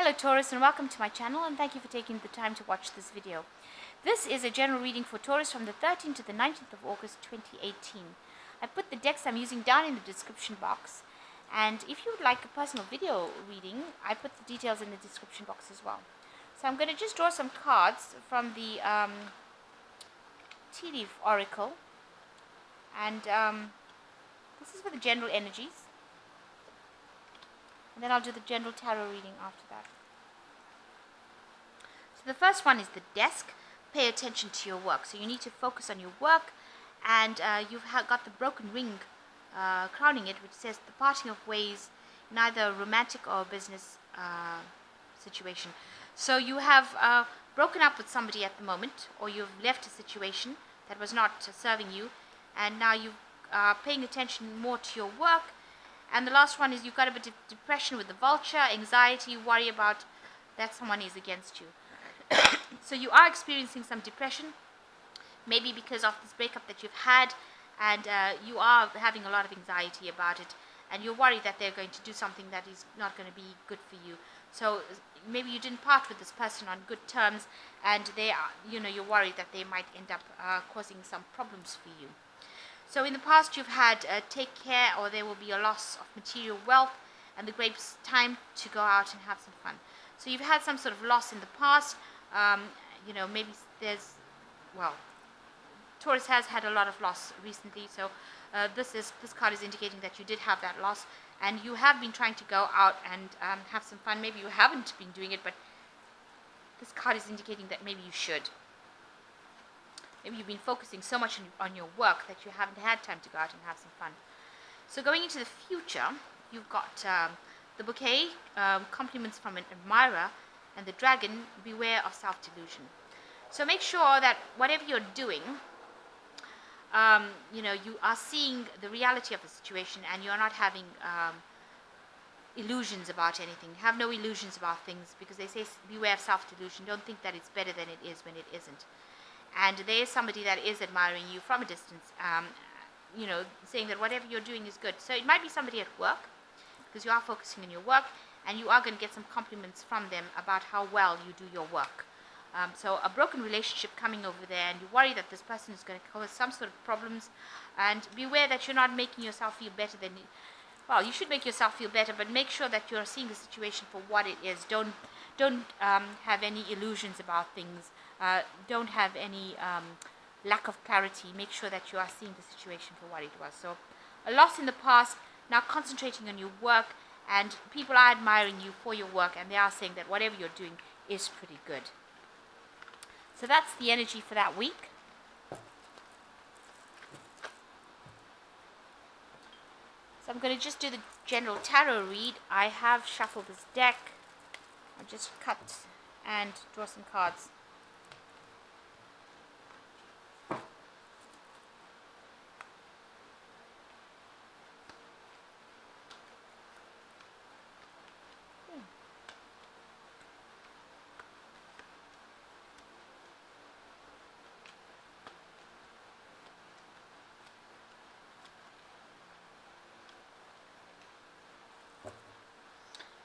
Hello Taurus, and welcome to my channel, and thank you for taking the time to watch this video. This is a general reading for Taurus from the 13th to the 19th of August 2018. I put the decks I'm using down in the description box, and if you would like a personal video reading, I put the details in the description box as well. So I'm going to just draw some cards from the you.If oracle, and this is for the general energies. And then I'll do the general tarot reading after that. So the first one is the desk. Pay attention to your work. So you need to focus on your work. And you've got the broken ring crowning it, which says the parting of ways in either a romantic or a business situation. So you have broken up with somebody at the moment, or you've left a situation that was not serving you, and now you are paying attention more to your work. And the last one is you've got a bit of depression with the vulture, anxiety, worry about that someone is against you. So you are experiencing some depression, maybe because of this breakup that you've had, and you are having a lot of anxiety about it, and you're worried that they're going to do something that is not going to be good for you. So maybe you didn't part with this person on good terms, and they are, you're worried that they might end up causing some problems for you. So in the past you've had take care, or there will be a loss of material wealth, and the great time to go out and have some fun. So you've had some sort of loss in the past. Maybe there's, Taurus has had a lot of loss recently. So this card is indicating that you did have that loss, and you have been trying to go out and have some fun. Maybe you haven't been doing it, but this card is indicating that maybe you should. Maybe you've been focusing so much on your work that you haven't had time to go out and have some fun. So going into the future, you've got the bouquet, compliments from an admirer, and the dragon, beware of self-delusion. So make sure that whatever you're doing, you are seeing the reality of the situation, and you're not having illusions about anything. Have no illusions about things, because they say beware of self-delusion. Don't think that it's better than it is when it isn't. And there is somebody that is admiring you from a distance, saying that whatever you're doing is good. So it might be somebody at work, because you are focusing on your work, and you are going to get some compliments from them about how well you do your work. So a broken relationship coming over there, and you worry that this person is going to cause some sort of problems, and beware that you're not making yourself feel better than you should make yourself feel better, but make sure that you're seeing the situation for what it is. Don't have any illusions about things. Don't have any lack of clarity. Make sure that you are seeing the situation for what it was. So a loss in the past, now concentrating on your work, and people are admiring you for your work, and they are saying that whatever you're doing is pretty good. So that's the energy for that week. So I'm going to just do the general tarot read. I have shuffled this deck. I'll just cut and draw some cards.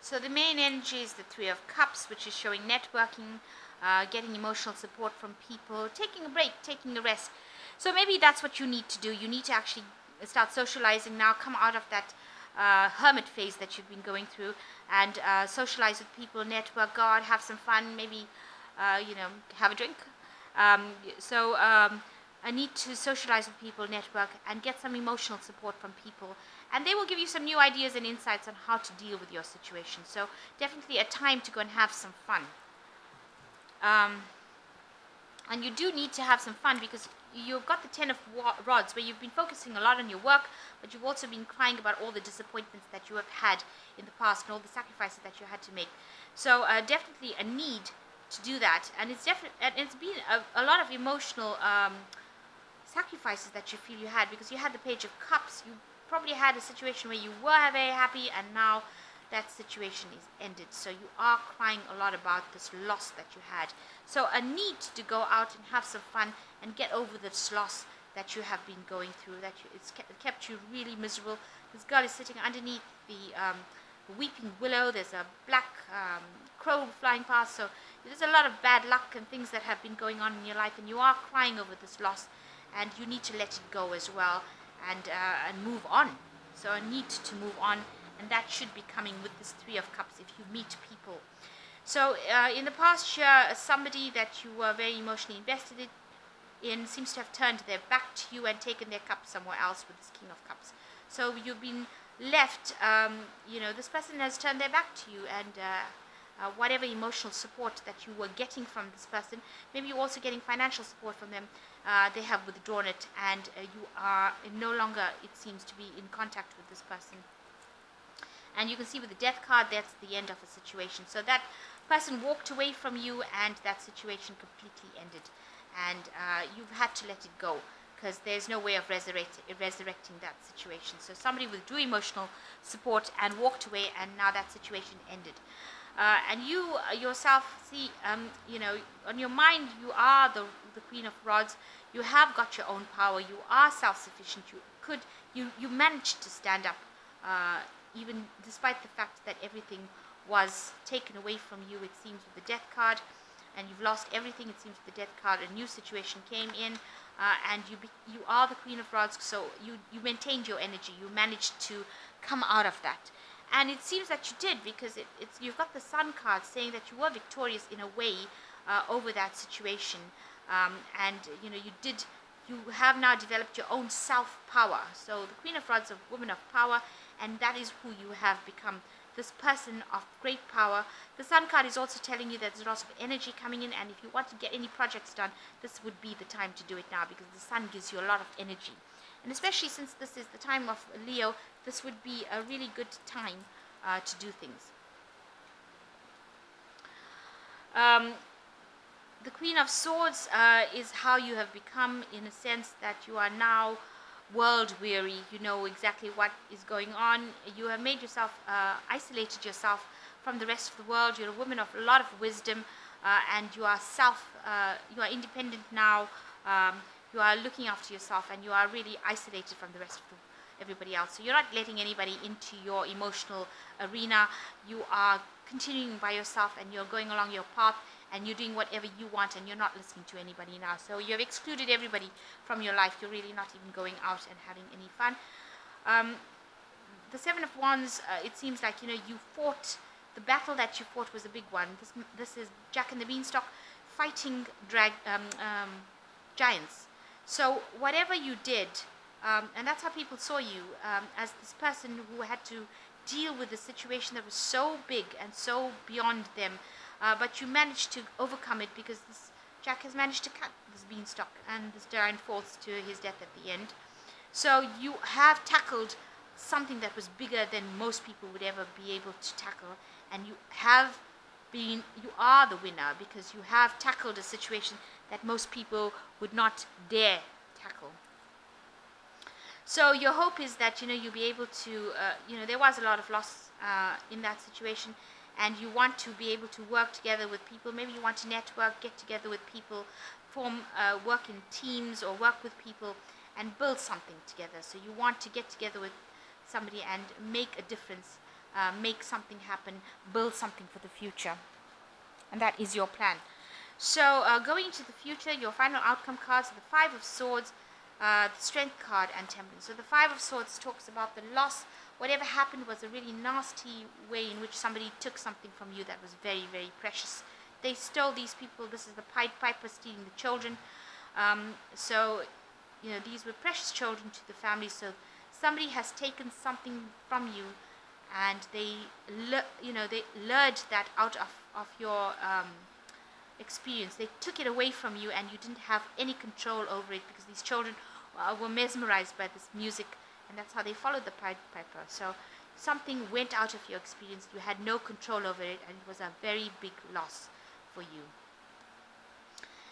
So the main energy is the Three of Cups, which is showing networking, getting emotional support from people, taking a break, taking a rest. So maybe that's what you need to do. You need to actually start socializing now, come out of that hermit phase that you've been going through, and socialize with people, network, go out, have some fun, maybe, have a drink. I need to socialize with people, network, and get some emotional support from people. And they will give you some new ideas and insights on how to deal with your situation. So definitely a time to go and have some fun. And you do need to have some fun, because you've got the Ten of Rods, where you've been focusing a lot on your work, but you've also been crying about all the disappointments that you have had in the past and all the sacrifices that you had to make. So definitely a need to do that. And it's been a lot of emotional sacrifices that you feel you had, because you had the Page of Cups. You probably had a situation where you were very happy, and now that situation is ended. So you are crying a lot about this loss that you had. So a need to go out and have some fun and get over this loss that you have been going through, it's kept you really miserable. This girl is sitting underneath the weeping willow. There's a black crow flying past. So there's a lot of bad luck and things that have been going on in your life, and you are crying over this loss, and you need to let it go as well, and move on. So a need to move on, and that should be coming with this Three of Cups if you meet people. So in the past year, somebody that you were very emotionally invested in seems to have turned their back to you and taken their cup somewhere else with this King of Cups. So you've been left, this person has turned their back to you, and whatever emotional support that you were getting from this person, maybe you're also getting financial support from them, they have withdrawn it, and you are no longer, it seems, to be in contact with this person. And you can see with the Death card, that's the end of a situation. So that person walked away from you, and that situation completely ended. And you've had to let it go, because there's no way of resurrecting that situation. So somebody withdrew emotional support and walked away, and now that situation ended. And you yourself see, on your mind, you are the Queen of Rods. You have got your own power. You are self-sufficient. You managed to stand up, even despite the fact that everything was taken away from you, it seems, with the Death card, and you've lost everything, it seems, with the Death card. A new situation came in, and you are the Queen of Rods, so you maintained your energy. You managed to come out of that. And it seems that you did, because you've got the Sun card saying that you were victorious in a way over that situation, and you have now developed your own self-power. So the Queen of Rods is a woman of power, and that is who you have become, this person of great power. The Sun card is also telling you that there's lots of energy coming in, and if you want to get any projects done, this would be the time to do it now, because the Sun gives you a lot of energy. And especially since this is the time of Leo, this would be a really good time to do things. The Queen of Swords is how you have become, in a sense that you are now world weary. You know exactly what is going on. You have made yourself, isolated yourself from the rest of the world. You're a woman of a lot of wisdom, and you are independent now. You are looking after yourself, and you are really isolated from the rest of everybody else. So you're not letting anybody into your emotional arena. You are continuing by yourself, and you're going along your path, and you're doing whatever you want, and you're not listening to anybody now. So you have excluded everybody from your life. You're really not even going out and having any fun. The Seven of Wands, it seems like, you fought, the battle that you fought was a big one. This is Jack and the Beanstalk fighting giants. So whatever you did, and that's how people saw you, as this person who had to deal with a situation that was so big and so beyond them, but you managed to overcome it, because this Jack has managed to cut this beanstalk, and this giant falls to his death at the end. So you have tackled something that was bigger than most people would ever be able to tackle, and you are the winner, because you have tackled a situation that most people would not dare tackle. So your hope is that you'll be able to, there was a lot of loss in that situation, and you want to be able to work together with people. Maybe you want to network, get together with people, work in teams, or work with people and build something together. So you want to get together with somebody and make a difference, make something happen, build something for the future. And that is your plan. So going into the future, your final outcome cards are the Five of Swords, the Strength card, and Temperance. So the Five of Swords talks about the loss. Whatever happened was a really nasty way in which somebody took something from you that was very, very precious. They stole these people. This is the Pied Piper stealing the children. These were precious children to the family. So somebody has taken something from you, and they lured that out of your experience. They took it away from you, and you didn't have any control over it, because these children were mesmerized by this music, and that's how they followed the Pied Piper. So something went out of your experience. You had no control over it, and it was a very big loss for you.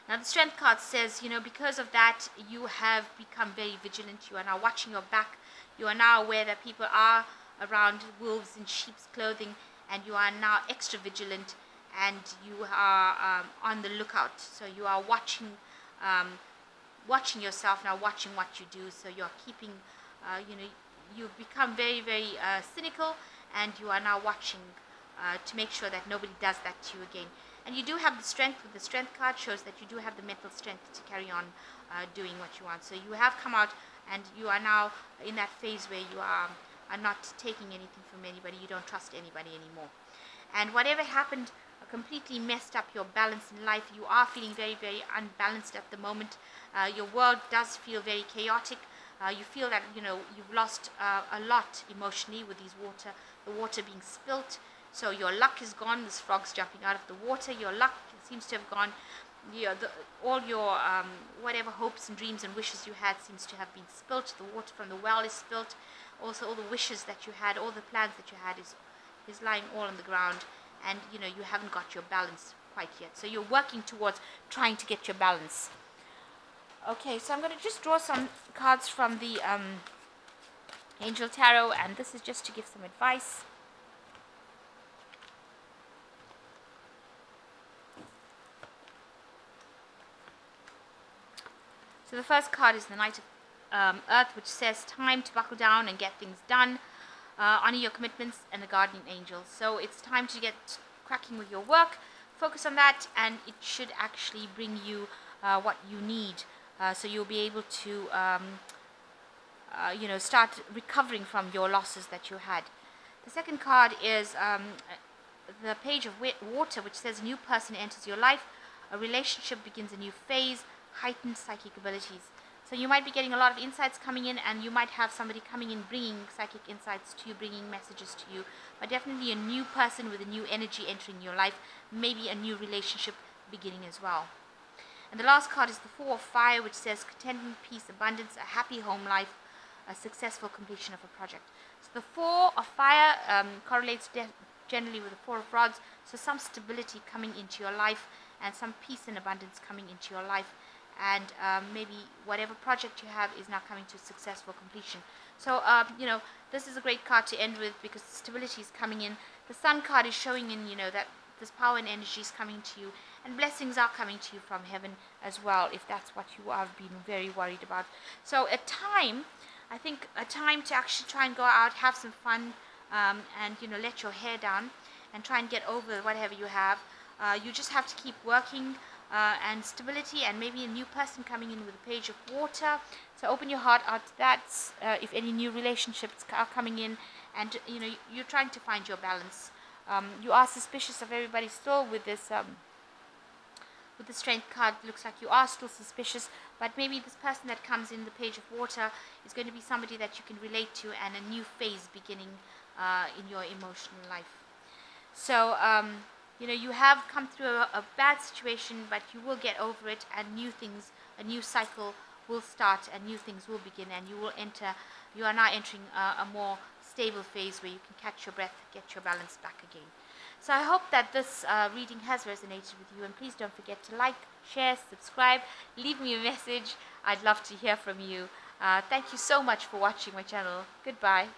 Now the Strength card says, because of that, you have become very vigilant. You are now watching your back. You are now aware that people are around wolves in sheep's clothing, and you are now extra vigilant, and you are on the lookout. So you are watching yourself now, watching what you do. So you are keeping, you've become very, very cynical, and you are now watching to make sure that nobody does that to you again. And you do have the strength. With the strength card shows that you do have the mental strength to carry on doing what you want. So you have come out, and you are now in that phase where you are not taking anything from anybody. You don't trust anybody anymore. And whatever happened completely messed up your balance in life. You are feeling very, very unbalanced at the moment. Your world does feel very chaotic. You feel that you've lost a lot emotionally with the water being spilt. So your luck is gone. This frog's jumping out of the water. Your luck seems to have gone. All your whatever hopes and dreams and wishes you had seems to have been spilt. The water from the well is spilt. Also, all the wishes that you had, all the plans that you had is lying all on the ground, and you haven't got your balance quite yet. So you're working towards trying to get your balance. Okay, so I'm going to just draw some cards from the Angel Tarot, and this is just to give some advice. So the first card is the Knight of Earth, which says time to buckle down and get things done. Honor your commitments, and the Guardian Angel. So it's time to get cracking with your work. Focus on that, and it should actually bring you what you need. So you'll be able to start recovering from your losses that you had. The second card is the Page of Water, which says a new person enters your life. A relationship begins a new phase. Heightened psychic abilities. So you might be getting a lot of insights coming in, and you might have somebody coming in bringing psychic insights to you, bringing messages to you. But definitely a new person with a new energy entering your life. Maybe a new relationship beginning as well. And the last card is the Four of Fire, which says contentment, peace, abundance, a happy home life, a successful completion of a project. So the Four of Fire correlates generally with the Four of Rods. So some stability coming into your life, and some peace and abundance coming into your life. And maybe whatever project you have is now coming to successful completion. So this is a great card to end with, because stability is coming in. The Sun card is showing in that this power and energy is coming to you, and blessings are coming to you from heaven as well, if that's what you have been very worried about. So I think a time to actually try and go out, have some fun, and let your hair down and try and get over whatever you have. You just have to keep working. And stability, and maybe a new person coming in with a Page of Water. So open your heart out to that. If any new relationships are coming in, and you're trying to find your balance. You are suspicious of everybody still with this with the Strength card. Looks like you are still suspicious, but maybe this person that comes in the Page of Water is going to be somebody that you can relate to, and a new phase beginning in your emotional life. So you have come through a bad situation, but you will get over it, and a new cycle will start, and new things will begin, and you are now entering a more stable phase where you can catch your breath, get your balance back again. So I hope that this reading has resonated with you, and please don't forget to like, share, subscribe, leave me a message. I'd love to hear from you. Thank you so much for watching my channel. Goodbye.